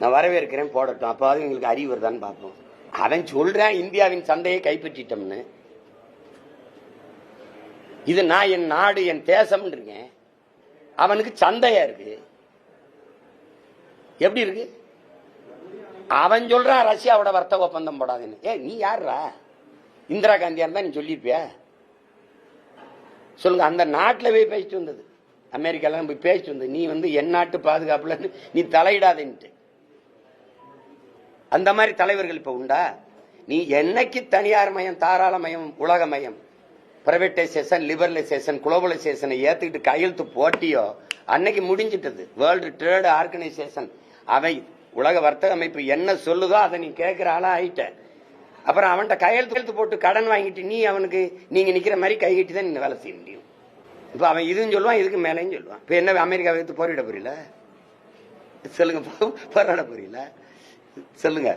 நான் வரவேற்கிறேன் போடட்டும், அப்பாவது எங்களுக்கு அறிவு வருதான்னு பார்ப்போம். அவன் சொல்றான் இந்தியாவின் சந்தையை கைப்பற்றிட்டோம்னு. இது நான் என் நாடு என் தேசம் இருக்கேன், அவனுக்கு சந்தையா இருக்கு. எப்படி இருக்கு? அவன் சொல்றான் ரஷ்யாவோட வர்த்தக ஒப்பந்தம் போடாதுன்னு. நீ யாருடா? இந்திரா காந்தியா இருந்தா நீ சொல்லிருப்பியா? சொல்லுங்க. அந்த நாட்டில் போய் பேசிட்டு வந்தது, அமெரிக்கால போய் பேசிட்டு வந்தது. நீ என் நாட்டு பாதுகாப்புல நீ தலையிடாதேன்ட்டு. அந்த மாதிரி தலைவர்கள் இப்ப உண்டா? நீ என்னைக்கு தனியார் மயம், தாராள மயம், உலக மயம், பிரைவேட்டைசேஷன், லிபரலைசேஷன், குளோபலைசேஷனை ஏத்துக்கிட்டு கையெழுத்து போட்டியோ அன்னைக்கு முடிஞ்சிட்டது. வேர்ல்டு ட்ரேட் ஆர்கனைசேஷன் அவை உலக வர்த்தக அமைப்பு என்ன சொல்லுதோ அதை நீ கேட்கிற ஆளா ஆயிட்ட. அப்புறம் அவன்கிட்ட கையெழுத்து போட்டு கடன் வாங்கிட்டு நீ அவனுக்கு நீங்க நிக்கிற மாதிரி கை கட்டி தான் நீங்க வேலை செய்ய முடியும். இப்ப அவன் இதுன்னு சொல்லுவான், இதுக்கு மேலேயும் சொல்லுவான். இப்ப என்ன அமெரிக்கா வைத்து போரிட புரியல? சொல்லுங்க, போராட புரியல? சொல்லுங்க.